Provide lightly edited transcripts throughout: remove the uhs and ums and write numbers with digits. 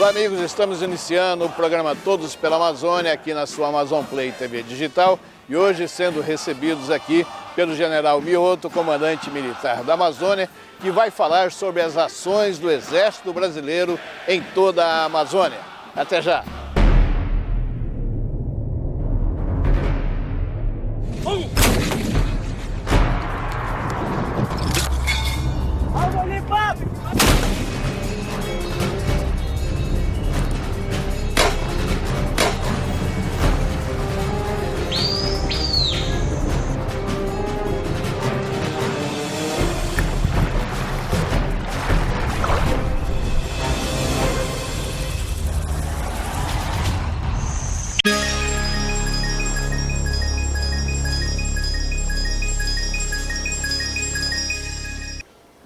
Olá, amigos, estamos iniciando o programa Todos pela Amazônia aqui na sua Amazon Play TV Digital e hoje sendo recebidos aqui pelo General Mioto, comandante militar da Amazônia, que vai falar sobre as ações do Exército Brasileiro em toda a Amazônia. Até já!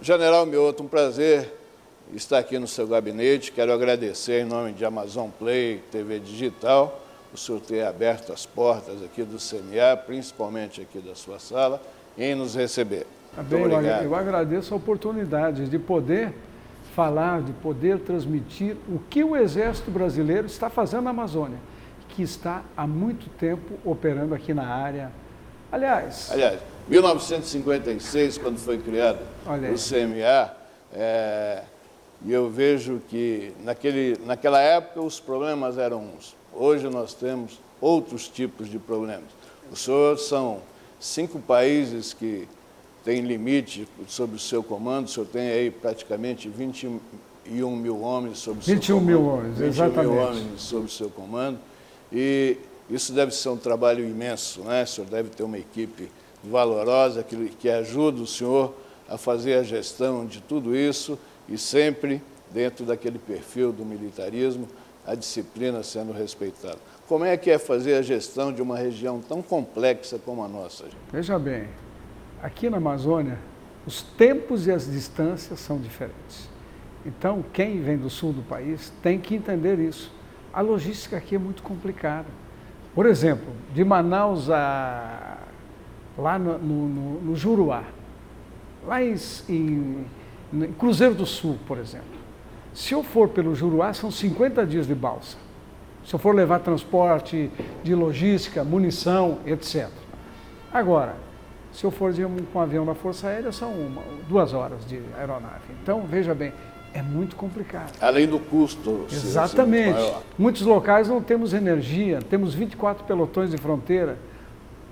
General Mioto, um prazer estar aqui no seu gabinete. Quero agradecer em nome de Amazon Play, TV Digital, o senhor ter aberto as portas aqui do CMA, principalmente aqui da sua sala, em nos receber. Muito obrigado. Eu agradeço a oportunidade de poder falar, de poder transmitir o que o Exército Brasileiro está fazendo na Amazônia, que está há muito tempo operando aqui na área. Aliás, 1956, quando foi criado o CMA, e eu vejo que naquela época os problemas eram uns. Hoje nós temos outros tipos de problemas. O senhor são 5 países que têm limite sob o seu comando, o senhor tem aí praticamente 21 mil homens sob o seu comando. 21 mil homens, exatamente. 21 mil homens sob o seu comando. E isso deve ser um trabalho imenso, né? O senhor deve ter uma equipe valorosa que ajuda o senhor a fazer a gestão de tudo isso e sempre dentro daquele perfil do militarismo, a disciplina sendo respeitada. Como é que é fazer a gestão de uma região tão complexa como a nossa? Veja bem, aqui na Amazônia, os tempos e as distâncias são diferentes. Então, quem vem do sul do país tem que entender isso. A logística aqui é muito complicada. Por exemplo, de Manaus lá no Juruá, lá em Cruzeiro do Sul, por exemplo. Se eu for pelo Juruá, são 50 dias de balsa. Se eu for levar transporte de logística, munição, etc. Agora, se eu for com um avião da Força Aérea, são 2 horas de aeronave. Então, veja bem, é muito complicado. Além do custo. Exatamente. Muitos locais não temos energia, temos 24 pelotões de fronteira,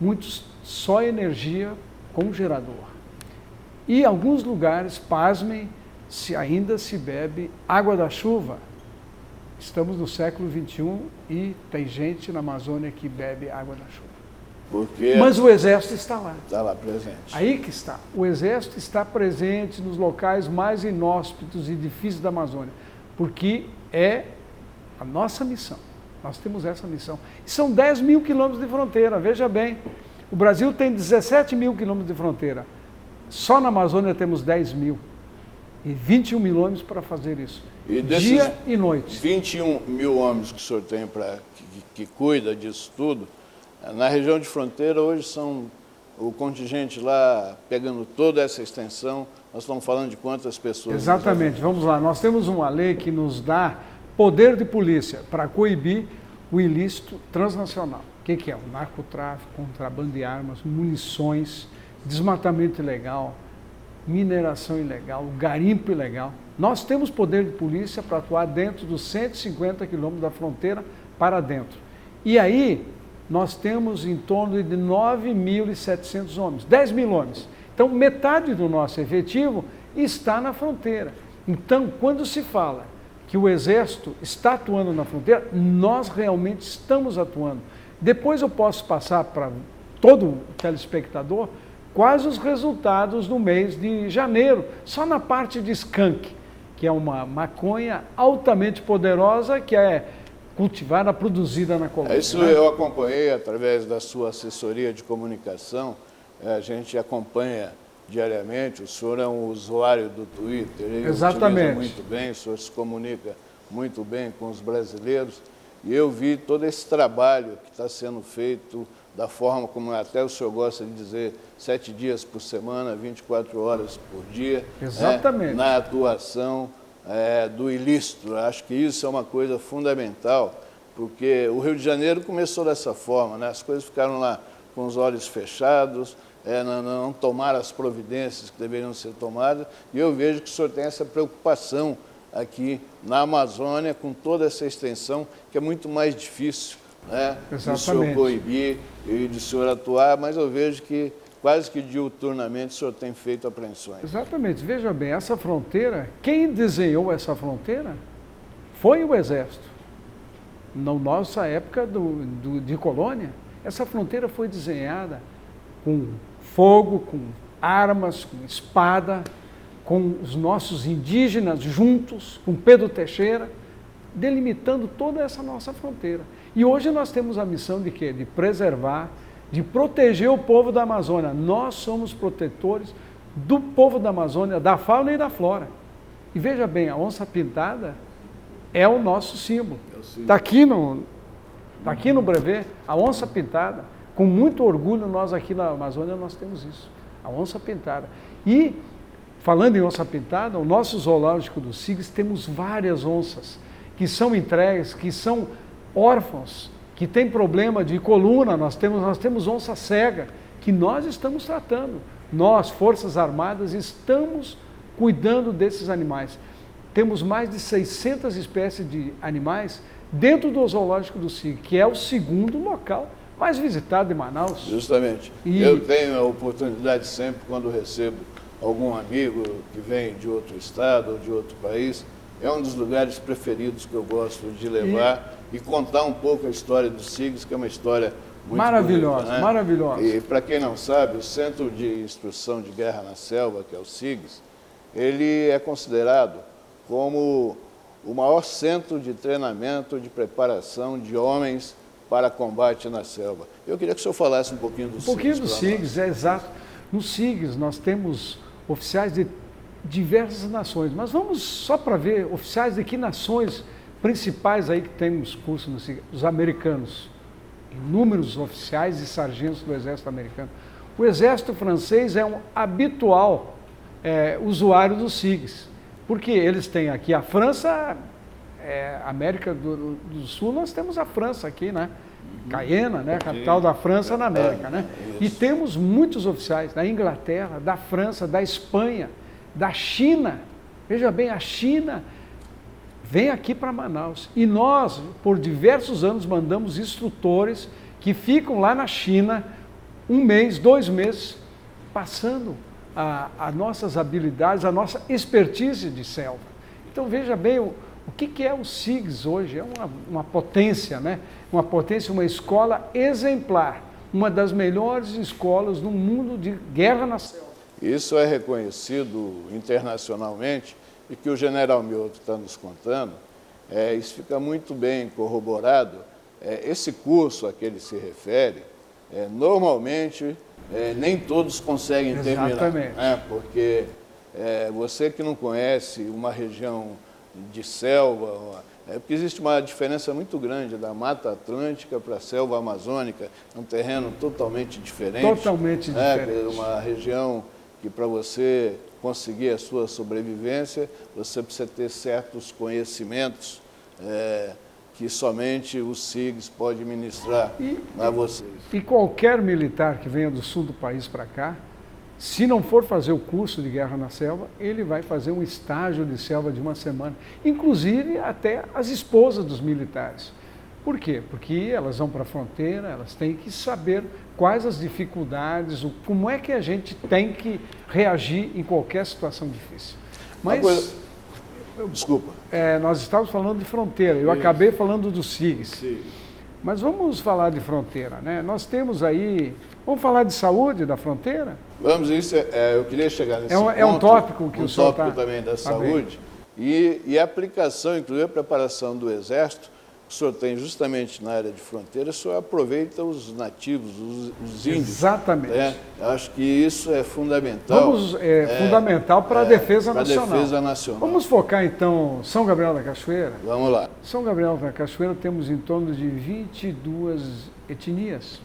muitos só energia com gerador. E em alguns lugares, pasmem, ainda se bebe água da chuva. Estamos no século XXI e tem gente na Amazônia que bebe água da chuva. Mas o Exército está lá. Está lá presente. Aí que está. O Exército está presente nos locais mais inóspitos e difíceis da Amazônia, porque é a nossa missão. Nós temos essa missão. E são 10 mil quilômetros de fronteira, veja bem. O Brasil tem 17 mil quilômetros de fronteira. Só na Amazônia temos 10 mil. E 21 mil homens para fazer isso. E dia e noite. 21 mil homens que o senhor tem que cuida disso tudo, na região de fronteira hoje são o contingente lá pegando toda essa extensão. Nós estamos falando de quantas pessoas? Exatamente, vamos lá. Nós temos uma lei que nos dá poder de polícia para coibir o ilícito transnacional. O que é? O narcotráfico, contrabando de armas, munições, desmatamento ilegal, mineração ilegal, o garimpo ilegal. Nós temos poder de polícia para atuar dentro dos 150 quilômetros da fronteira para dentro. E aí, nós temos em torno de 9.700 homens, 10 mil homens. Então, metade do nosso efetivo está na fronteira. Então, quando se fala que o Exército está atuando na fronteira, nós realmente estamos atuando. Depois eu posso passar para todo telespectador quais os resultados no mês de janeiro, só na parte de skunk, que é uma maconha altamente poderosa, que é cultivada, produzida na colônia. Isso eu acompanhei através da sua assessoria de comunicação, a gente acompanha diariamente, o senhor é um usuário do Twitter, ele utiliza muito bem, o senhor se comunica muito bem com os brasileiros, e eu vi todo esse trabalho que está sendo feito da forma como até o senhor gosta de dizer, 7 dias por semana, 24 horas por dia. Exatamente. Na atuação do ilícito. Acho que isso é uma coisa fundamental, porque o Rio de Janeiro começou dessa forma, né? As coisas ficaram lá com os olhos fechados, não tomaram as providências que deveriam ser tomadas, e eu vejo que o senhor tem essa preocupação aqui na Amazônia, com toda essa extensão, que é muito mais difícil, né, do senhor coibir e do senhor atuar, mas eu vejo que quase que diuturnamente o senhor tem feito apreensões. Exatamente. Veja bem, essa fronteira, quem desenhou essa fronteira foi o Exército. Na nossa época de colônia, essa fronteira foi desenhada com fogo, com armas, com espada, com os nossos indígenas juntos, com Pedro Teixeira, delimitando toda essa nossa fronteira. E hoje nós temos a missão de quê? De preservar, de proteger o povo da Amazônia. Nós somos protetores do povo da Amazônia, da fauna e da flora. E veja bem, a onça-pintada é o nosso símbolo. Está aqui no brevet, a onça-pintada. Com muito orgulho, nós aqui na Amazônia nós temos isso, a onça-pintada. E, falando em onça-pintada, o nosso zoológico do SIGS temos várias onças que são entregues, que são órfãos, que têm problema de coluna, nós temos onça cega, que nós estamos tratando. Nós, Forças Armadas, estamos cuidando desses animais. Temos mais de 600 espécies de animais dentro do zoológico do SIGS, que é o segundo local mais visitado de Manaus. Justamente. Eu tenho a oportunidade sempre, quando recebo algum amigo que vem de outro estado ou de outro país, é um dos lugares preferidos que eu gosto de levar e contar um pouco a história do SIGS, que é uma história muito maravilhosa, bonita, né? Maravilhosa. E para quem não sabe, o Centro de Instrução de Guerra na Selva, que é o SIGS, ele é considerado como o maior centro de treinamento, de preparação de homens para combate na selva. Eu queria que o senhor falasse um pouquinho do SIGS. Um pouquinho do SIGS, é exato. No SIGS nós temos oficiais de diversas nações, mas vamos só para ver oficiais de que nações principais aí que temos curso no SIGS. Os americanos, inúmeros oficiais e sargentos do exército americano. O exército francês é um habitual usuário do SIGS, porque eles têm aqui a França, América do Sul, nós temos a França aqui, né? Cayena, né? Capital da França na América, né? E temos muitos oficiais da Inglaterra, da França, da Espanha, da China. Veja bem, a China vem aqui para Manaus. E nós, por diversos anos, mandamos instrutores que ficam lá na China 1 mês, 2 meses, passando as nossas habilidades, a nossa expertise de selva. Então veja bem, o que é o SIGS hoje? É uma potência, né? Uma potência, uma escola exemplar, uma das melhores escolas do mundo de guerra na selva. Isso é reconhecido internacionalmente e que o general Mioto está nos contando, isso fica muito bem corroborado. Esse curso a que ele se refere, normalmente nem todos conseguem terminar. Exatamente. Porque você que não conhece uma região de selva, porque existe uma diferença muito grande da Mata Atlântica para a selva amazônica, é um terreno totalmente diferente. Totalmente diferente. Uma região que para você conseguir a sua sobrevivência, você precisa ter certos conhecimentos que somente o SIGS pode ministrar a vocês. E qualquer militar que venha do sul do país para cá, se não for fazer o curso de guerra na selva, ele vai fazer um estágio de selva de 1 semana. Inclusive até as esposas dos militares. Por quê? Porque elas vão para a fronteira, elas têm que saber quais as dificuldades, como é que a gente tem que reagir em qualquer situação difícil. Mas, desculpa. Nós estávamos falando de fronteira, eu acabei falando do SIGS. Sim. Mas vamos falar de fronteira, né? Nós temos aí... Vamos falar de saúde da fronteira? Vamos, isso eu queria chegar nesse ponto. É um tópico que o senhor está... Um tópico também da saúde. E a aplicação, inclusive a preparação do Exército, o senhor tem justamente na área de fronteira, o senhor aproveita os nativos, os índios. Exatamente. Acho que isso é fundamental. Fundamental para a defesa nacional. Para a defesa nacional. Vamos focar então São Gabriel da Cachoeira? Vamos lá. São Gabriel da Cachoeira temos em torno de 22 etnias.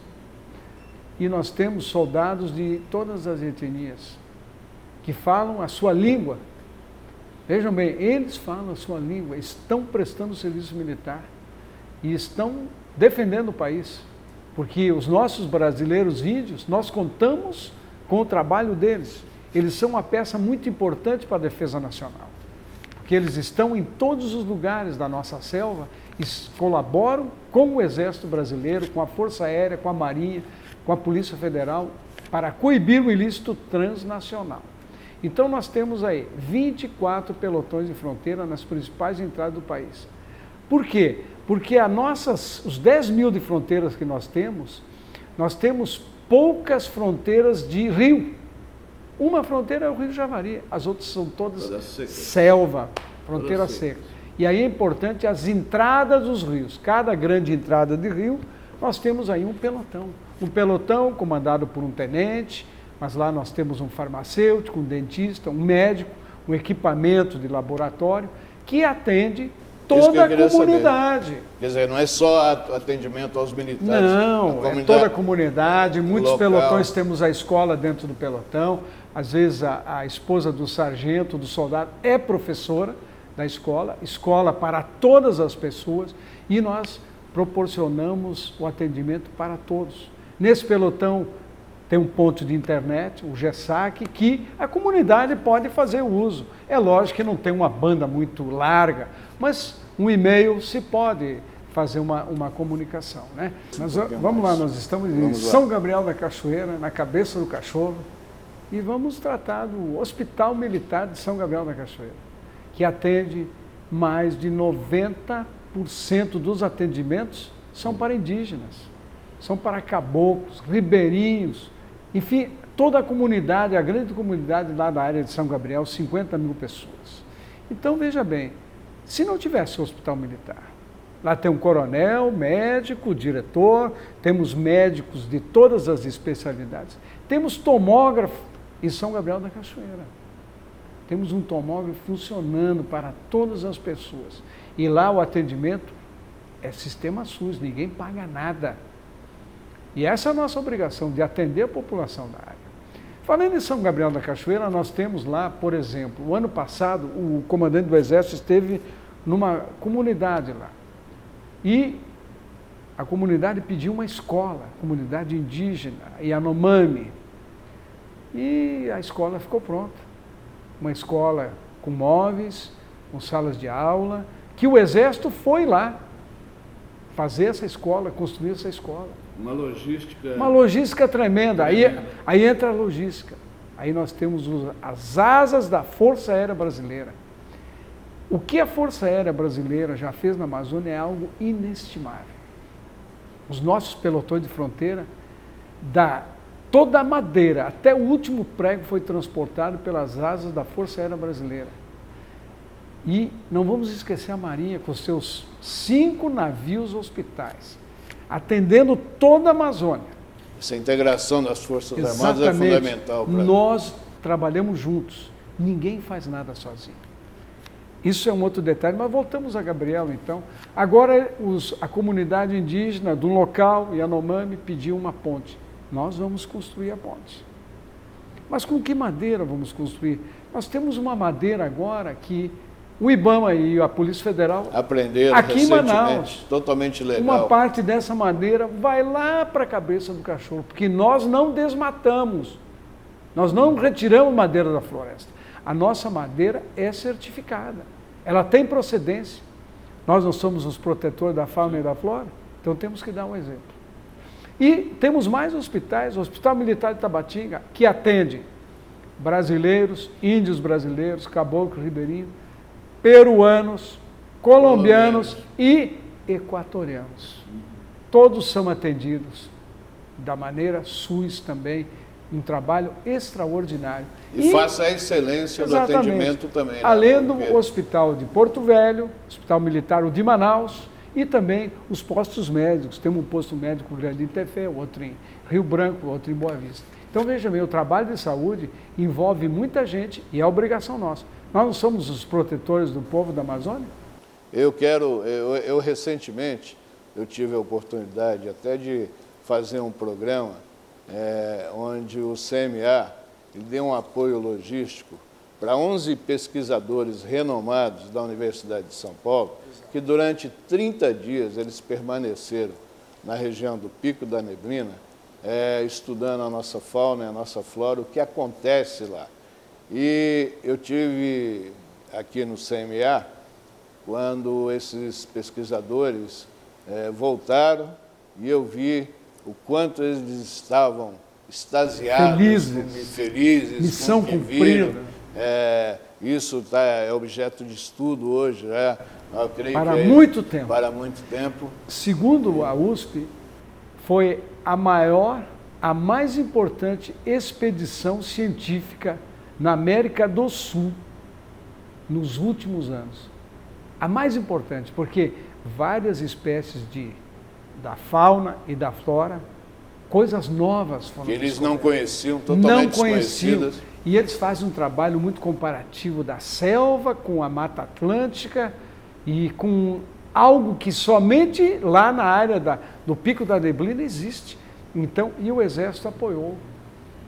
E nós temos soldados de todas as etnias que falam a sua língua. Vejam bem, eles falam a sua língua, estão prestando serviço militar e estão defendendo o país. Porque os nossos brasileiros índios, nós contamos com o trabalho deles. Eles são uma peça muito importante para a defesa nacional. Porque eles estão em todos os lugares da nossa selva e colaboram com o Exército Brasileiro, com a Força Aérea, com a Marinha, com a Polícia Federal, para coibir o ilícito transnacional. Então nós temos aí 24 pelotões de fronteira nas principais entradas do país. Por quê? Porque os 10 mil de fronteiras que nós temos poucas fronteiras de rio. Uma fronteira é o Rio Javari, as outras são todas selva, fronteira seca. E aí é importante as entradas dos rios. Cada grande entrada de rio, nós temos aí um pelotão. Um pelotão comandado por um tenente, mas lá nós temos um farmacêutico, um dentista, um médico, um equipamento de laboratório que atende toda a comunidade. Saber. Quer dizer, não é só atendimento aos militares. Não, é toda a comunidade. Muitos local. Pelotões temos a escola dentro do pelotão. Às vezes a esposa do sargento, do soldado, é professora da escola para todas as pessoas, e nós proporcionamos o atendimento para todos. Nesse pelotão tem um ponto de internet, o GESAC, que a comunidade pode fazer uso. É lógico que não tem uma banda muito larga, mas um e-mail se pode fazer uma comunicação, né? Mas vamos lá, nós estamos em São Gabriel da Cachoeira, na cabeça do cachorro, e vamos tratar do Hospital Militar de São Gabriel da Cachoeira, que atende mais de 90% dos atendimentos são para indígenas, são para caboclos, ribeirinhos, enfim, toda a comunidade, a grande comunidade lá da área de São Gabriel, 50 mil pessoas. Então, veja bem, se não tivesse o Hospital Militar, lá tem um coronel, médico, diretor, temos médicos de todas as especialidades, temos tomógrafo em São Gabriel da Cachoeira. Temos um tomógrafo funcionando para todas as pessoas. E lá o atendimento é sistema SUS, ninguém paga nada. E essa é a nossa obrigação, de atender a população da área. Falando em São Gabriel da Cachoeira, nós temos lá, por exemplo, o ano passado, o comandante do Exército esteve numa comunidade lá. E a comunidade pediu uma escola, comunidade indígena, Yanomami. E a escola ficou pronta. Uma escola com móveis, com salas de aula, que o Exército foi lá fazer essa escola, construir essa escola. Uma logística... Uma logística tremenda. Aí entra a logística. Aí nós temos as asas da Força Aérea Brasileira. O que a Força Aérea Brasileira já fez na Amazônia é algo inestimável. Os nossos pelotões de fronteira, toda a madeira, até o último prego foi transportado pelas asas da Força Aérea Brasileira. E não vamos esquecer a Marinha com seus 5 navios hospitais, atendendo toda a Amazônia. Essa integração das Forças Armadas é fundamental. Nós trabalhamos juntos, ninguém faz nada sozinho. Isso é um outro detalhe, mas voltamos a Gabriel então. Agora a comunidade indígena do local, Yanomami, pediu uma ponte. Nós vamos construir a ponte. Mas com que madeira vamos construir? Nós temos uma madeira agora que o IBAMA e a Polícia Federal aprenderam aqui em Manaus. Totalmente legal. Uma parte dessa madeira vai lá para a cabeça do cachorro, porque nós não desmatamos. Nós não retiramos madeira da floresta. A nossa madeira é certificada. Ela tem procedência. Nós não somos os protetores da fauna e da flora, então temos que dar um exemplo. E temos mais hospitais, o Hospital Militar de Tabatinga, que atende brasileiros, índios brasileiros, caboclos, ribeirinhos, peruanos, colombianos e equatorianos. Todos são atendidos da maneira SUS também, um trabalho extraordinário. E faça a excelência do atendimento também. Além do Hospital de Porto Velho, Hospital Militar de Manaus e também os postos médicos. Temos um posto médico grande em Tefé, outro em Rio Branco, outro em Boa Vista. Então veja bem, o trabalho de saúde envolve muita gente e é obrigação nossa. Nós não somos os protetores do povo da Amazônia? Eu recentemente, eu tive a oportunidade até de fazer um programa onde o CMA deu um apoio logístico para 11 pesquisadores renomados da Universidade de São Paulo, que durante 30 dias eles permaneceram na região do Pico da Neblina, estudando a nossa fauna e a nossa flora, o que acontece lá. E eu tive aqui no CMA, quando esses pesquisadores voltaram, e eu vi o quanto eles estavam extasiados, felizes missão com o que cumprida. viram. Isso é objeto de estudo hoje, eu creio para que muito tempo. Para muito tempo. Segundo a USP, foi a maior, a mais importante expedição científica na América do Sul nos últimos anos. A mais importante, porque várias espécies da fauna e da flora, coisas novas foram que eles descobertas. não conheciam, totalmente desconhecidas. E eles fazem um trabalho muito comparativo da selva com a Mata Atlântica e com algo que somente lá na área do Pico da Neblina existe. Então, e o Exército apoiou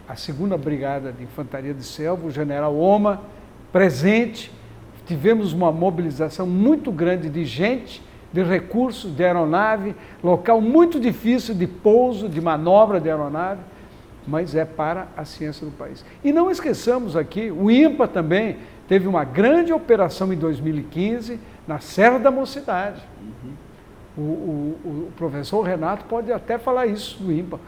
a 2ª Brigada de Infantaria de Selva, o general Oma, presente. Tivemos uma mobilização muito grande de gente, de recursos, de aeronave, local muito difícil de pouso, de manobra de aeronave, mas é para a ciência do país. E não esqueçamos aqui, o INPA também teve uma grande operação em 2015 na Serra da Mocidade. O professor Renato pode até falar isso do INPA.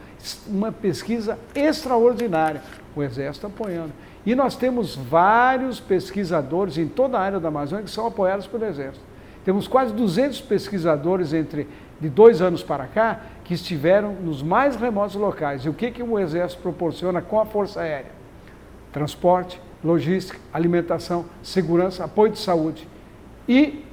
Uma pesquisa extraordinária, o Exército apoiando. E nós temos vários pesquisadores em toda a área da Amazônia que são apoiados pelo Exército. Temos quase 200 pesquisadores de 2 anos para cá que estiveram nos mais remotos locais. E o que o Exército proporciona com a Força Aérea? Transporte, logística, alimentação, segurança, apoio de saúde e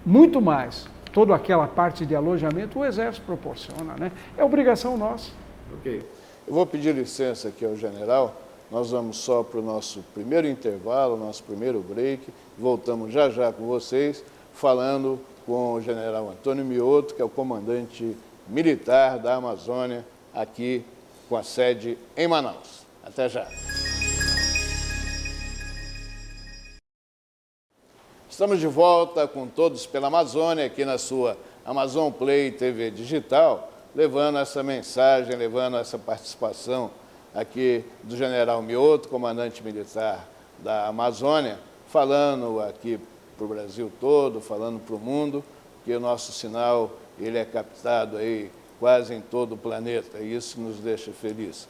muito mais. Toda aquela parte de alojamento o Exército proporciona, né? É obrigação nossa. Ok. Eu vou pedir licença aqui ao general. Nós vamos só para o nosso primeiro intervalo, nosso primeiro break. Voltamos já já com vocês, falando com o general Antônio Mioto, que é o comandante militar da Amazônia, aqui com a sede em Manaus. Até já. Estamos de volta com Todos pela Amazônia, aqui na sua Amazon Play TV Digital, levando essa mensagem, levando essa participação aqui do general Mioto, comandante militar da Amazônia, falando aqui para o Brasil todo, falando para o mundo, que o nosso sinal ele é captado aí quase em todo o planeta, e isso nos deixa felizes.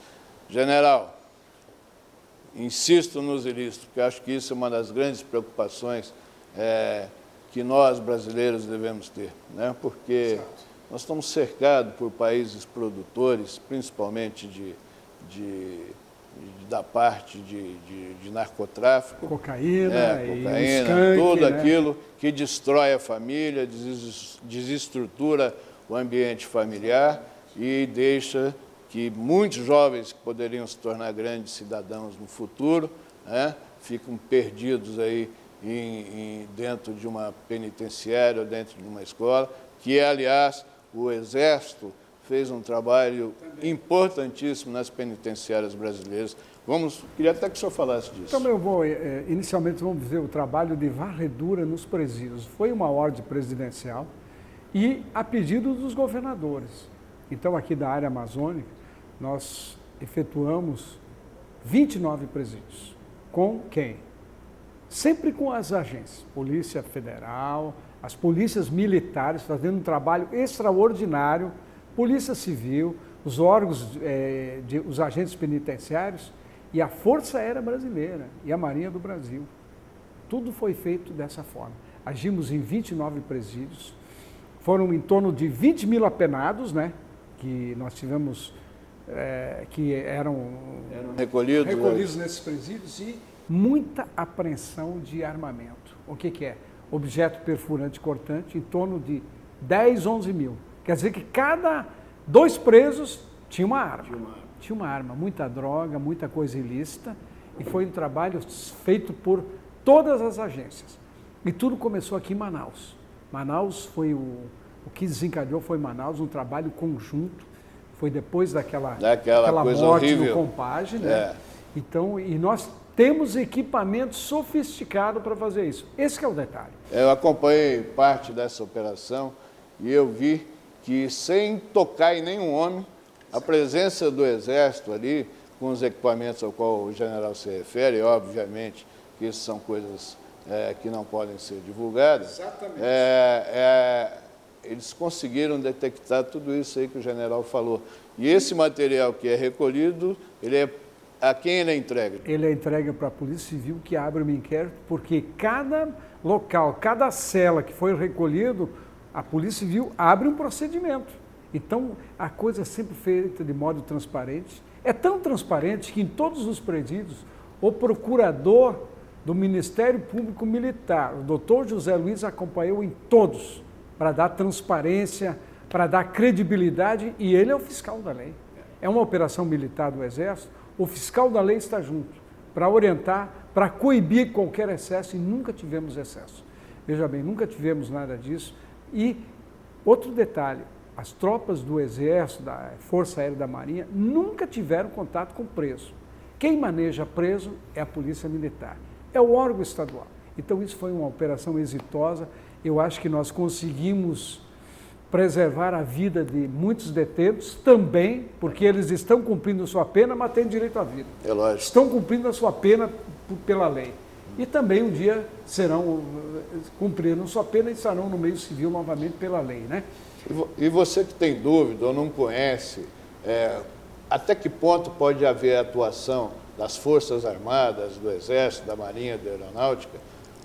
General, insisto nos ilícitos, porque acho que isso é uma das grandes preocupações que nós, brasileiros, devemos ter, né? Porque nós estamos cercados por países produtores, principalmente da parte de narcotráfico. Cocaína, tudo aquilo que destrói a família, desestrutura o ambiente familiar e deixa que muitos jovens que poderiam se tornar grandes cidadãos no futuro, ficam perdidos aí dentro de uma penitenciária ou dentro de uma escola, que, aliás, o Exército fez um trabalho importantíssimo nas penitenciárias brasileiras. Queria até que o senhor falasse disso. Então, inicialmente vamos ver o trabalho de varredura nos presídios. Foi uma ordem presidencial e a pedido dos governadores. Então, aqui da área amazônica, nós efetuamos 29 presídios. Com quem? Sempre com as agências, Polícia Federal, as polícias militares fazendo um trabalho extraordinário, Polícia Civil, os órgãos, os agentes penitenciários e a Força Aérea Brasileira e a Marinha do Brasil. Tudo foi feito dessa forma. Agimos em 29 presídios, foram em torno de 20 mil apenados, né, que nós tivemos, que eram recolhidos nesses presídios e muita apreensão de armamento. O que é? Objeto perfurante cortante, em torno de 10, 11 mil. Quer dizer que cada 2 presos tinha uma arma. Tinha uma arma, muita droga, muita coisa ilícita. E foi um trabalho feito por todas as agências. E tudo começou aqui em Manaus. Manaus foi o que desencadeou foi Manaus, um trabalho conjunto. Foi depois daquela coisa morte horrível no Compage, né? Então, e nós temos equipamento sofisticado para fazer isso. Esse que é o detalhe. Eu acompanhei parte dessa operação e eu vi que, sem tocar em nenhum homem, a presença do Exército ali, com os equipamentos ao qual o general se refere, obviamente que isso são coisas que não podem ser divulgadas. Exatamente. Eles conseguiram detectar tudo isso aí que o general falou. E esse material que é recolhido, a quem ele é entregue? Ele é entregue para a Polícia Civil, que abre um inquérito, porque cada local, cada cela que foi recolhido, a Polícia Civil abre um procedimento. Então, a coisa é sempre feita de modo transparente. É tão transparente que em todos os presídios, o procurador do Ministério Público Militar, o doutor José Luiz, acompanhou em todos, para dar transparência, para dar credibilidade, e ele é o fiscal da lei. É uma operação militar do Exército, o fiscal da lei está junto, para orientar, para coibir qualquer excesso, e nunca tivemos excesso. Veja bem, nunca tivemos nada disso. E outro detalhe, as tropas do Exército, da Força Aérea e da Marinha, nunca tiveram contato com preso. Quem maneja preso é a Polícia Militar, é o órgão estadual. Então isso foi uma operação exitosa. Eu acho que nós conseguimos preservar a vida de muitos detentos também, porque eles estão cumprindo a sua pena, mas têm direito à vida. É lógico. Estão cumprindo a sua pena pela lei. E também um dia cumprirão sua pena e estarão no meio civil novamente pela lei, né? E você que tem dúvida ou não conhece, até que ponto pode haver atuação das Forças Armadas, do Exército, da Marinha, da Aeronáutica,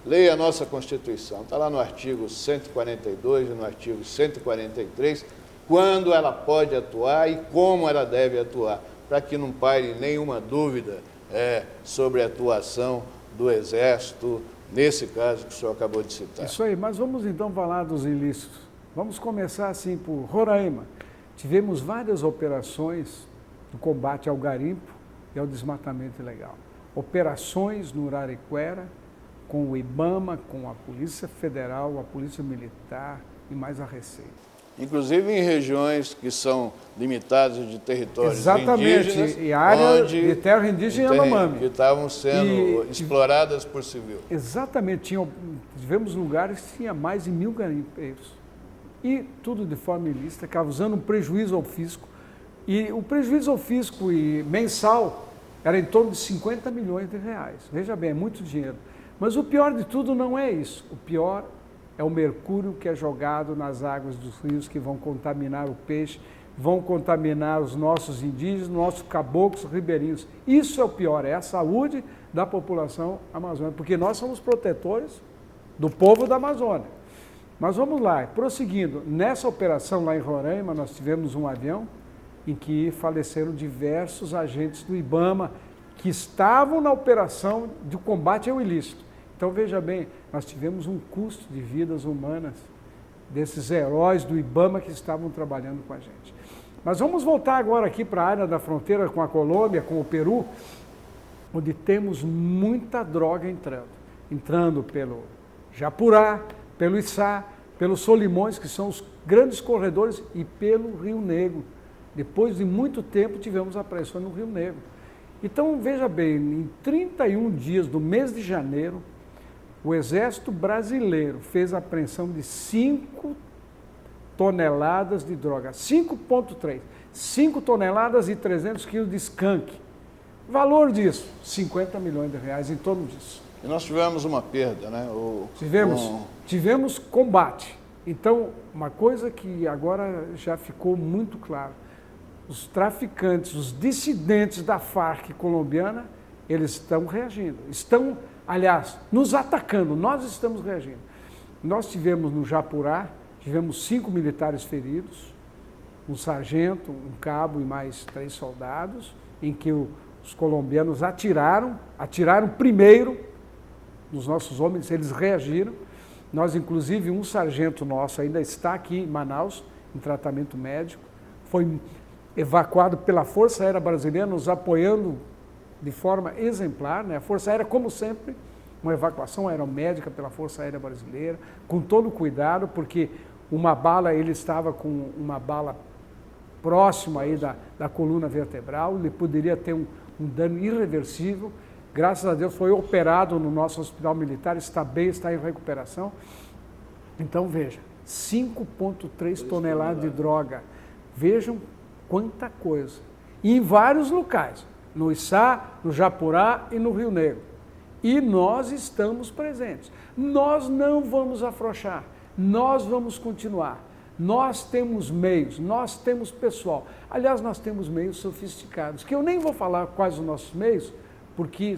leia a nossa Constituição, está lá no artigo 142 e no artigo 143, quando ela pode atuar e como ela deve atuar, para que não paire nenhuma dúvida sobre a atuação do Exército, nesse caso que o senhor acabou de citar. Isso aí, mas vamos então falar dos ilícitos. Vamos começar assim por Roraima. Tivemos várias operações do combate ao garimpo e ao desmatamento ilegal. Operações no Araraquara, com o IBAMA, com a Polícia Federal, a Polícia Militar e mais a Receita. Inclusive em regiões que são limitadas de territórios indígenas. Exatamente, e área de terra indígena Yanomami. Que estavam sendo exploradas por civil. Exatamente, tivemos lugares que tinha mais de 1.000 garimpeiros. E tudo de forma ilícita, causando um prejuízo ao fisco. E o prejuízo ao fisco mensal era em torno de 50 milhões de reais. Veja bem, é muito dinheiro. Mas o pior de tudo não é isso. O pior é o mercúrio que é jogado nas águas dos rios, que vão contaminar o peixe, vão contaminar os nossos indígenas, nossos caboclos ribeirinhos. Isso é o pior, é a saúde da população amazônica, porque nós somos protetores do povo da Amazônia. Mas vamos lá, prosseguindo. Nessa operação lá em Roraima, nós tivemos um avião em que faleceram diversos agentes do IBAMA que estavam na operação de combate ao ilícito. Então, veja bem, nós tivemos um custo de vidas humanas desses heróis do IBAMA que estavam trabalhando com a gente. Mas vamos voltar agora aqui para a área da fronteira com a Colômbia, com o Peru, onde temos muita droga entrando pelo Japurá, pelo Içá, pelos Solimões, que são os grandes corredores, e pelo Rio Negro. Depois de muito tempo, tivemos apreensões no Rio Negro. Então, veja bem, em 31 dias do mês de janeiro, o Exército Brasileiro fez a apreensão de 5 toneladas de droga, 5,3, 5 toneladas e 300 quilos de skunk. Valor disso, 50 milhões de reais, em torno disso. E nós tivemos uma perda, né? Tivemos combate. Então, uma coisa que agora já ficou muito claro, os traficantes, os dissidentes da Farc colombiana, eles estão reagindo, estão, aliás, nos atacando, nós estamos reagindo. Nós tivemos no Japurá, tivemos 5 militares feridos, um sargento, um cabo e mais 3 soldados, em que os colombianos atiraram primeiro nos nossos homens, eles reagiram. Nós, inclusive, um sargento nosso ainda está aqui em Manaus, em tratamento médico, foi evacuado pela Força Aérea Brasileira, nos apoiando de forma exemplar, né? A Força Aérea, como sempre, uma evacuação aeromédica pela Força Aérea Brasileira, com todo cuidado, porque ele estava com uma bala próxima aí da coluna vertebral, ele poderia ter um dano irreversível. Graças a Deus foi operado no nosso hospital militar, está bem, está em recuperação. Então veja, 5,3 toneladas de droga. Vejam quanta coisa. E em vários locais, no Içá, no Japurá e no Rio Negro. E nós estamos presentes. Nós não vamos afrouxar, nós vamos continuar. Nós temos meios, nós temos pessoal. Aliás, nós temos meios sofisticados, que eu nem vou falar quais os nossos meios, porque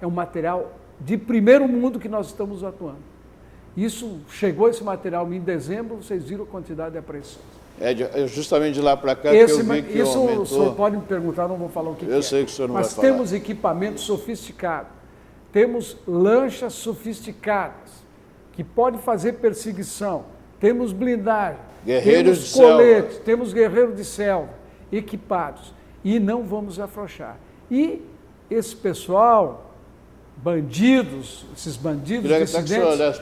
é um material de primeiro mundo que nós estamos atuando. Chegou esse material em dezembro, vocês viram a quantidade de apreensões. É justamente de lá para cá que eu vi que isso aumentou. O senhor pode me perguntar, não vou falar o que Eu sei que o senhor não vai falar. Mas temos equipamento sofisticado, temos lanchas sofisticadas, que podem fazer perseguição, temos blindagem, temos coletes, temos guerreiros de selva equipados, e não vamos afrouxar. E esse pessoal, bandidos, esses bandidos dissidentes,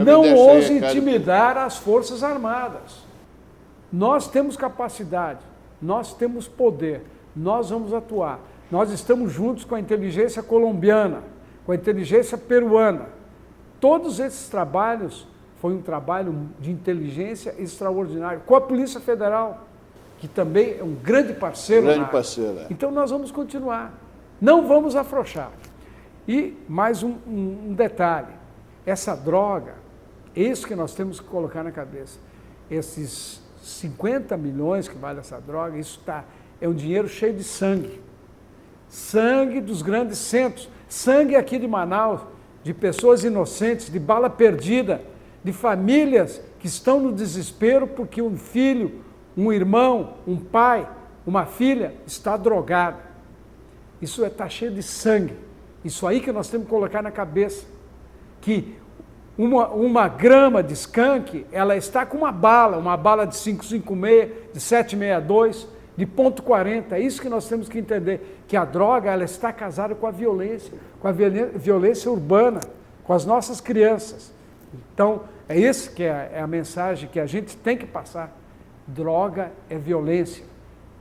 não ousam intimidar as Forças Armadas. Nós temos capacidade, nós temos poder, nós vamos atuar. Nós estamos juntos com a inteligência colombiana, com a inteligência peruana. Todos esses trabalhos foi um trabalho de inteligência extraordinário, com a Polícia Federal, que também é um grande parceiro. Então nós vamos continuar, não vamos afrouxar. E mais um detalhe, essa droga, isso que nós temos que colocar na cabeça, esses 50 milhões que vale essa droga, é um dinheiro cheio de sangue. Sangue dos grandes centros, sangue aqui de Manaus, de pessoas inocentes, de bala perdida, de famílias que estão no desespero porque um filho, um irmão, um pai, uma filha está drogado. Isso está cheio de sangue. Isso aí que nós temos que colocar na cabeça. Que uma grama de skunk, ela está com uma bala de 5,56, de 7,62, de .40. É isso que nós temos que entender, que a droga ela está casada com a violência urbana, com as nossas crianças. Então, é isso que é a mensagem que a gente tem que passar. Droga é violência.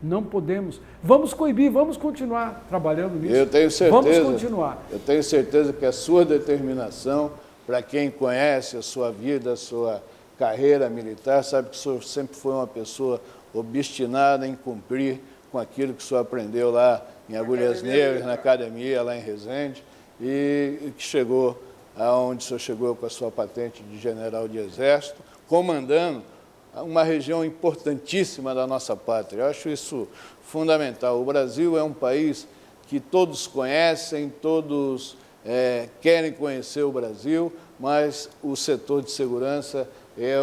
Não podemos. Vamos coibir, vamos continuar trabalhando nisso. Eu tenho certeza. Vamos continuar. Eu tenho certeza que a sua determinação, para quem conhece a sua vida, a sua carreira militar, sabe que o senhor sempre foi uma pessoa obstinada em cumprir com aquilo que o senhor aprendeu lá em Agulhas Negras, na academia, lá em Resende, e que chegou aonde o senhor chegou com a sua patente de general de exército, comandando uma região importantíssima da nossa pátria. Eu acho isso fundamental. O Brasil é um país que todos conhecem, todos querem conhecer o Brasil, mas o setor de segurança é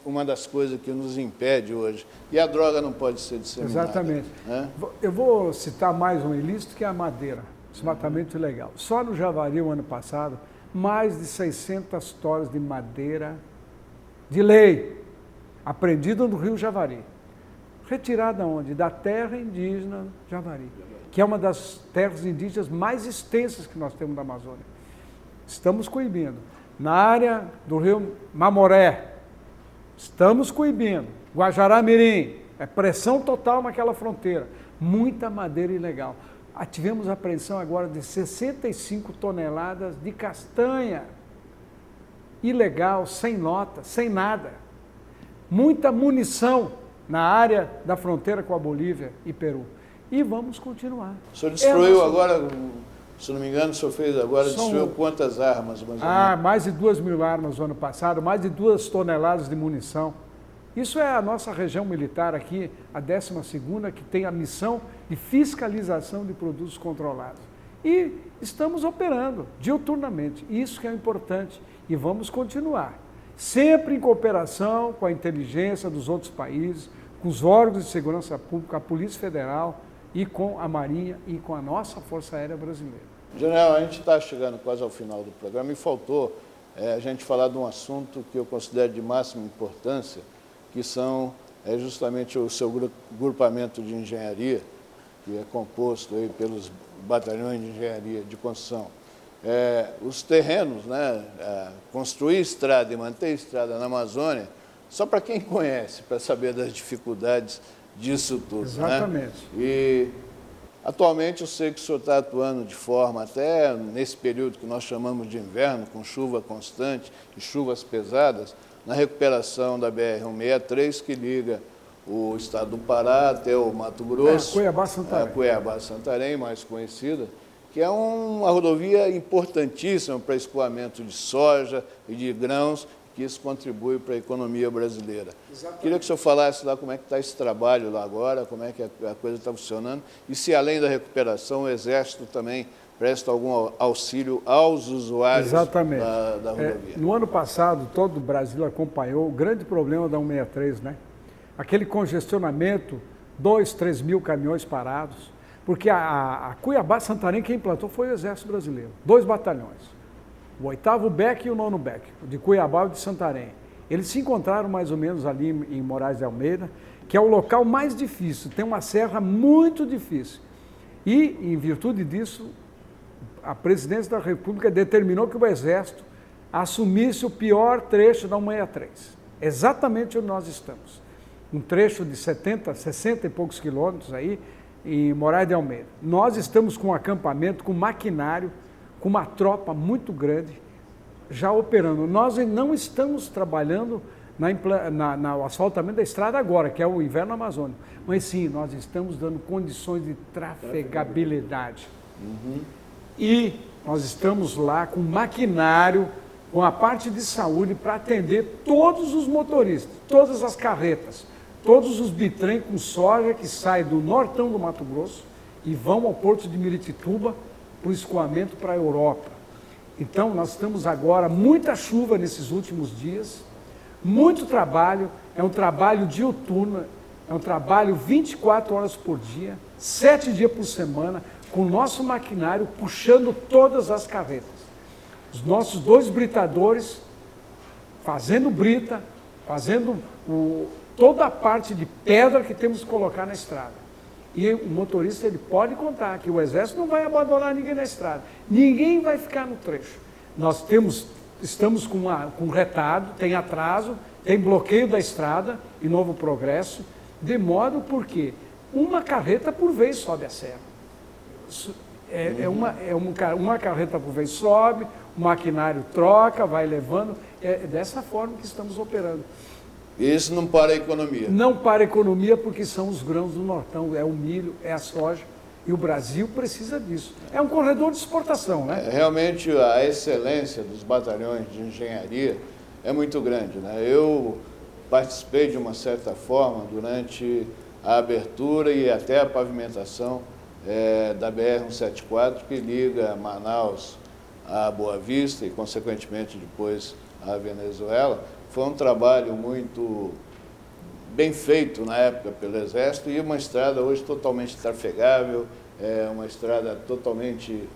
uma das coisas que nos impede hoje. E a droga não pode ser disseminada. Exatamente. Né? Eu vou citar mais um ilícito, que é a madeira, desmatamento ilegal. Só no Javari, o ano passado, mais de 600 toneladas de madeira de lei, apreendida no Rio Javari. Retirada onde? Da terra indígena Javari, que é uma das terras indígenas mais extensas que nós temos na Amazônia. Estamos coibindo. Na área do rio Mamoré, estamos coibindo. Guajará-Mirim, é pressão total naquela fronteira. Muita madeira ilegal. Tivemos apreensão agora de 65 toneladas de castanha ilegal, sem nota, sem nada. Muita munição na área da fronteira com a Bolívia e Peru. E vamos continuar. O senhor destruiu agora, se não me engano, o senhor fez agora, destruiu quantas armas? Mais de 2.000 armas no ano passado, mais de 2 toneladas de munição. Isso é a nossa região militar aqui, a 12ª, que tem a missão de fiscalização de produtos controlados. E estamos operando diuturnamente, isso que é importante, e vamos continuar. Sempre em cooperação com a inteligência dos outros países, com os órgãos de segurança pública, a Polícia Federal e com a Marinha e com a nossa Força Aérea Brasileira. General, a gente está chegando quase ao final do programa e faltou a gente falar de um assunto que eu considero de máxima importância, que são justamente o seu grupamento de engenharia, que é composto aí pelos batalhões de engenharia de construção. Os terrenos, né, construir estrada e manter estrada na Amazônia, só para quem conhece, para saber das dificuldades disso tudo. Exatamente. Né? E Atualmente, eu sei que o senhor está atuando de forma, até nesse período que nós chamamos de inverno, com chuva constante e chuvas pesadas, na recuperação da BR-163, que liga o estado do Pará até o Mato Grosso. Cuiabá-Santarém. Cuiabá-Santarém, mais conhecida, que é uma rodovia importantíssima para escoamento de soja e de grãos, que isso contribui para a economia brasileira. Exatamente. Queria que o senhor falasse lá como é que está esse trabalho lá agora, como é que a coisa está funcionando, e se além da recuperação o Exército também presta algum auxílio aos usuários da rodovia. No ano passado, todo o Brasil acompanhou o grande problema da 163, né? Aquele congestionamento, 2, 3 mil caminhões parados, porque a Cuiabá-Santarém quem implantou foi o Exército Brasileiro, 2 batalhões. O 8º BEC e o 9º BEC, de Cuiabá e de Santarém. Eles se encontraram mais ou menos ali em Moraes de Almeida, que é o local mais difícil, tem uma serra muito difícil. E, em virtude disso, a presidência da República determinou que o Exército assumisse o pior trecho da 163, exatamente onde nós estamos. Um trecho de 60 e poucos quilômetros aí, em Moraes de Almeida. Nós estamos com um acampamento, com maquinário, com uma tropa muito grande, já operando. Nós não estamos trabalhando no asfaltamento da estrada agora, que é o inverno amazônico, mas sim, nós estamos dando condições de trafegabilidade. E nós estamos lá com maquinário, com a parte de saúde para atender todos os motoristas, todas as carretas, todos os bitrem com soja que saem do nortão do Mato Grosso e vão ao porto de Miritituba para o escoamento para a Europa. Então, nós estamos agora, muita chuva nesses últimos dias, muito trabalho, é um trabalho diuturno, é um trabalho 24 horas por dia, 7 dias por semana, com o nosso maquinário puxando todas as carretas. Os nossos 2 britadores fazendo brita, fazendo toda a parte de pedra que temos que colocar na estrada. E o motorista ele pode contar que o Exército não vai abandonar ninguém na estrada. Ninguém vai ficar no trecho. Nós estamos com retado, tem atraso, tem bloqueio da estrada em Novo Progresso, de modo porque uma carreta por vez sobe a serra. Uma carreta por vez sobe, o maquinário troca, vai levando. É dessa forma que estamos operando. Isso não para a economia? Não para a economia porque são os grãos do nortão, é o milho, é a soja, e o Brasil precisa disso. É um corredor de exportação, né? Realmente a excelência dos batalhões de engenharia é muito grande, né? Eu participei de uma certa forma durante a abertura e até a pavimentação da BR-174, que liga Manaus a Boa Vista e, consequentemente, depois a Venezuela. Foi um trabalho muito bem feito na época pelo Exército e uma estrada hoje totalmente trafegável, uma estrada totalmente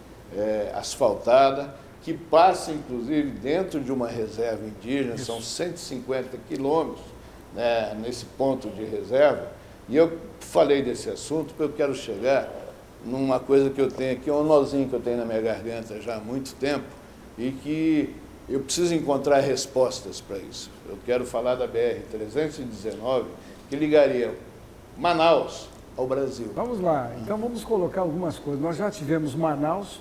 asfaltada, que passa inclusive dentro de uma reserva indígena. Isso. São 150 quilômetros, né, nesse ponto de reserva. E eu falei desse assunto porque eu quero chegar numa coisa que eu tenho aqui, um nozinho que eu tenho na minha garganta já há muito tempo e que eu preciso encontrar respostas para isso. Eu quero falar da BR-319, que ligaria Manaus ao Brasil. Vamos lá, então vamos colocar algumas coisas. Nós já tivemos Manaus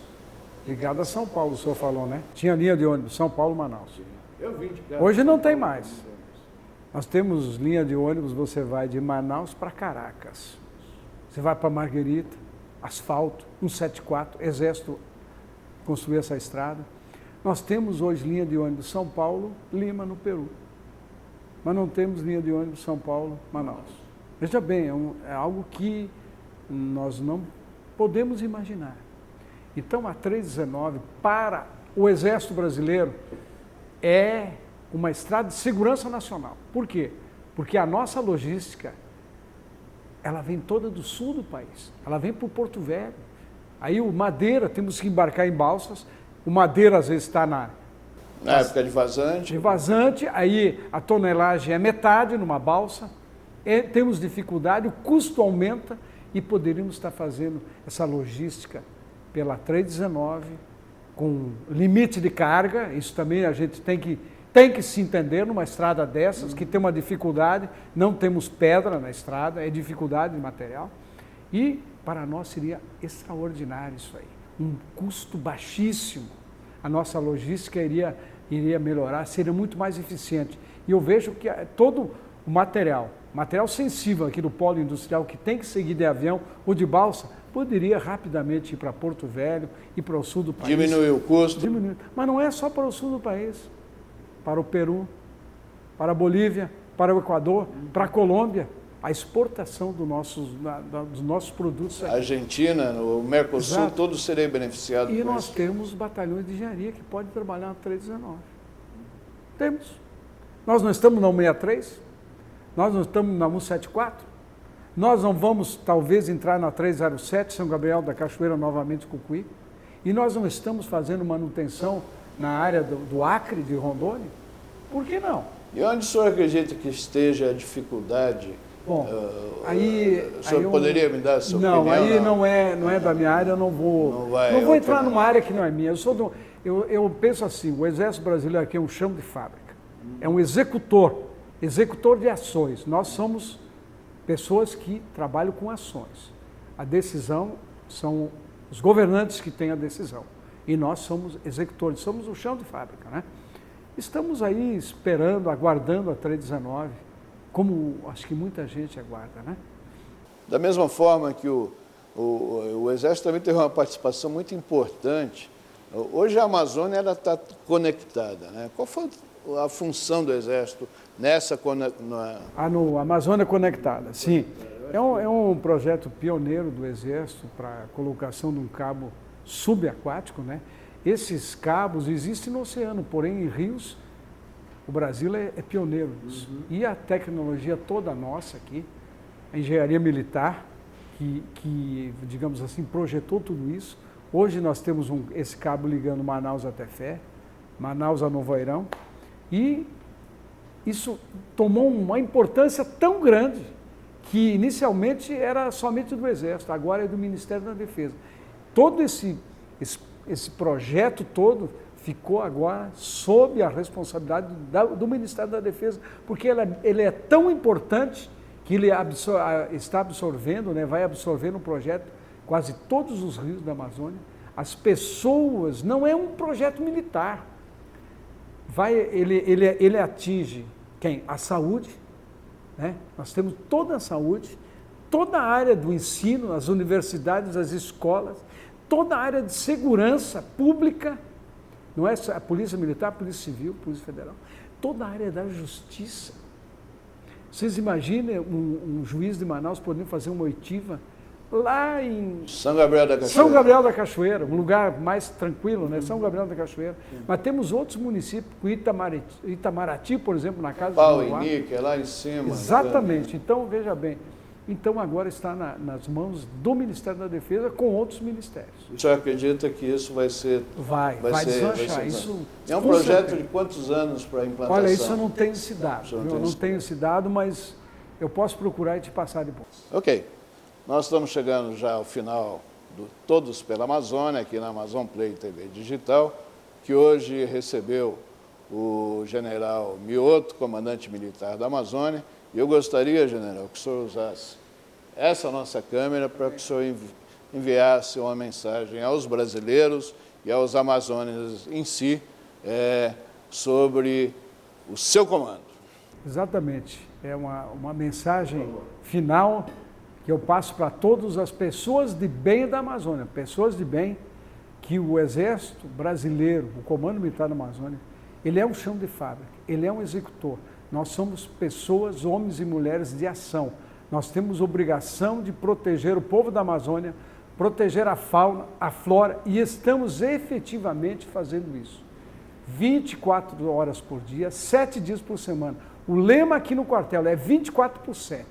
ligado a São Paulo, o senhor falou, né? Tinha linha de ônibus São Paulo-Manaus. Hoje não tem mais. Nós temos linha de ônibus, você vai de Manaus para Caracas. Você vai para Marguerita, asfalto, 174, Exército construiu essa estrada. Nós temos hoje linha de ônibus São Paulo, Lima, no Peru. Mas não temos linha de ônibus São Paulo, Manaus. Veja bem, é algo que nós não podemos imaginar. Então, a 319 para o Exército Brasileiro é uma estrada de segurança nacional. Por quê? Porque a nossa logística, ela vem toda do sul do país. Ela vem para o Porto Velho. Aí o Madeira, temos que embarcar em balsas. O Madeira, às vezes, está na época de vazante. De vazante, aí a tonelagem é metade numa balsa, temos dificuldade, o custo aumenta e poderíamos estar fazendo essa logística pela 319, com limite de carga. Isso também a gente tem que se entender numa estrada dessas, que tem uma dificuldade, não temos pedra na estrada, é dificuldade de material. E para nós seria extraordinário isso aí. Um custo baixíssimo. A nossa logística iria melhorar, seria muito mais eficiente. E eu vejo que todo o material sensível aqui do polo industrial que tem que seguir de avião ou de balsa, poderia rapidamente ir para Porto Velho e para o sul do país. Diminuir o custo. Mas não é só para o sul do país. Para o Peru, para a Bolívia, para o Equador, para a Colômbia. A exportação dos nossos produtos. A Argentina, o Mercosul, Exato. todos seriam beneficiados. E nós temos batalhões de engenharia que podem trabalhar na 319. Temos. Nós não estamos na 163, nós não estamos na 174, nós não vamos talvez entrar na 307, São Gabriel da Cachoeira, novamente Cucuí, e nós não estamos fazendo manutenção na área do Acre, de Rondônia. Por que não? E onde o senhor acredita que esteja a dificuldade? Bom, o senhor poderia me dar a sua opinião? Não, aí não é da minha área, eu não vou entrar numa área que não é minha. Eu penso assim, o Exército Brasileiro aqui é um chão de fábrica, é um executor de ações. Nós somos pessoas que trabalham com ações. A decisão são os governantes que têm a decisão. E nós somos executores, somos o chão de fábrica, né? Estamos aí esperando, aguardando a 319, como acho que muita gente aguarda, né? Da mesma forma que o Exército também teve uma participação muito importante. Hoje a Amazônia está conectada, né? Qual foi a função do Exército nessa no Amazônia Conectada, sim. É um projeto pioneiro do Exército para a colocação de um cabo subaquático, né? Esses cabos existem no oceano, porém em rios o Brasil é pioneiro nisso. E a tecnologia toda nossa aqui, a engenharia militar, que digamos assim, projetou tudo isso. Hoje nós temos esse cabo ligando Manaus a Tefé, Manaus a Novo Airão, e isso tomou uma importância tão grande que inicialmente era somente do Exército, agora é do Ministério da Defesa. Todo esse projeto todo ficou agora sob a responsabilidade do Ministério da Defesa, porque ele é tão importante que ele está absorvendo, né, vai absorver no projeto quase todos os rios da Amazônia. As pessoas, não é um projeto militar, ele atinge quem? A saúde, né? Nós temos toda a saúde, toda a área do ensino, as universidades, as escolas, toda a área de segurança pública, não é só a Polícia Militar, a Polícia Civil, a Polícia Federal, toda a área da justiça. Vocês imaginem um juiz de Manaus podendo fazer uma oitiva lá em São Gabriel da Cachoeira. São Gabriel da Cachoeira, um lugar mais tranquilo, né? São Gabriel da Cachoeira. Mas temos outros municípios, Itamaraty, por exemplo, na casa Pau do e Níquel, lá em cima. Exatamente. Então, veja bem. Então, agora está nas mãos do Ministério da Defesa com outros ministérios. O senhor acredita que isso vai ser... Vai deslanchar. Isso, é um projeto de quantos anos para a implantação? Olha, isso eu não tenho esse dado. Eu não tenho esse dado, mas eu posso procurar e te passar depois. Ok. Nós estamos chegando já ao final do Todos pela Amazônia, aqui na Amazon Play TV Digital, que hoje recebeu o general Mioto, comandante militar da Amazônia. E eu gostaria, general, que o senhor usasse essa nossa câmera para que o senhor enviasse uma mensagem aos brasileiros e aos amazônidas em si sobre o seu comando. Exatamente. É uma mensagem final que eu passo para todas as pessoas de bem da Amazônia, pessoas de bem, que o Exército Brasileiro, o Comando Militar da Amazônia, ele é um chão de fábrica, ele é um executor. Nós somos pessoas, homens e mulheres de ação. Nós temos obrigação de proteger o povo da Amazônia, proteger a fauna, a flora, e estamos efetivamente fazendo isso. 24 horas por dia, 7 dias por semana. O lema aqui no quartel é 24/7.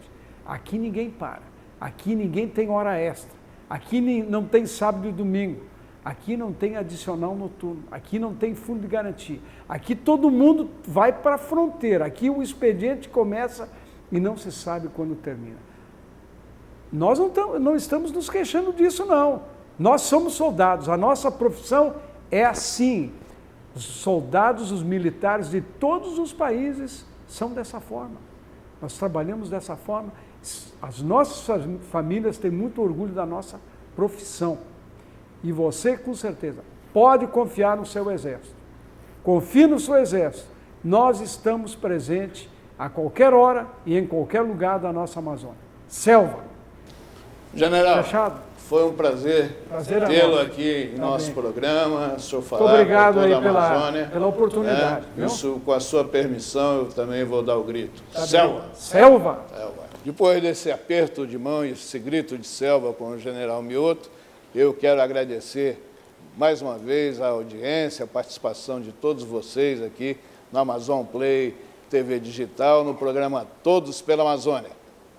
Aqui ninguém para. Aqui ninguém tem hora extra, aqui não tem sábado e domingo, aqui não tem adicional noturno, aqui não tem fundo de garantia, aqui todo mundo vai para a fronteira, aqui o expediente começa e não se sabe quando termina. Nós não estamos nos queixando disso, não. Nós somos soldados, a nossa profissão é assim. Os soldados, os militares de todos os países são dessa forma. Nós trabalhamos dessa forma As nossas famílias têm muito orgulho da nossa profissão. E você, com certeza, pode confiar no seu Exército. Confie no seu Exército. Nós estamos presentes a qualquer hora e em qualquer lugar da nossa Amazônia. Selva. General, Fechado? foi um prazer tê-lo aqui em nosso programa. O senhor falar obrigado para toda aí a Amazônia. pela oportunidade. Isso, com a sua permissão, eu também vou dar o grito. Selva! Selva! Selva! Depois desse aperto de mão e esse grito de selva com o general Mioto, eu quero agradecer mais uma vez a audiência, a participação de todos vocês aqui no Amazon Play TV Digital, no programa Todos pela Amazônia.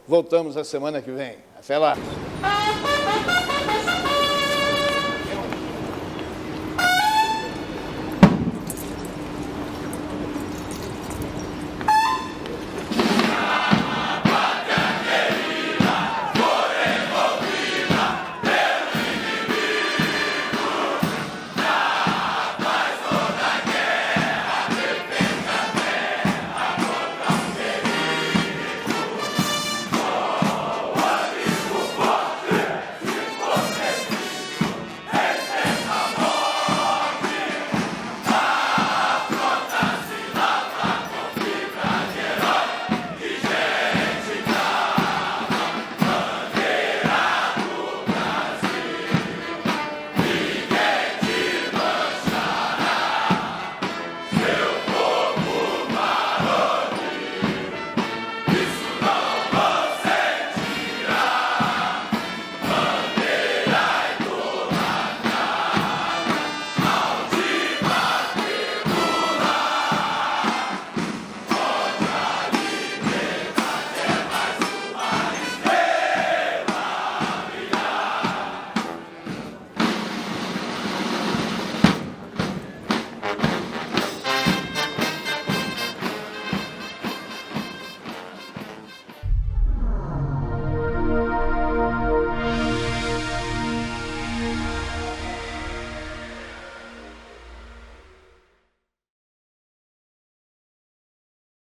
Voltamos a semana que vem. Até lá!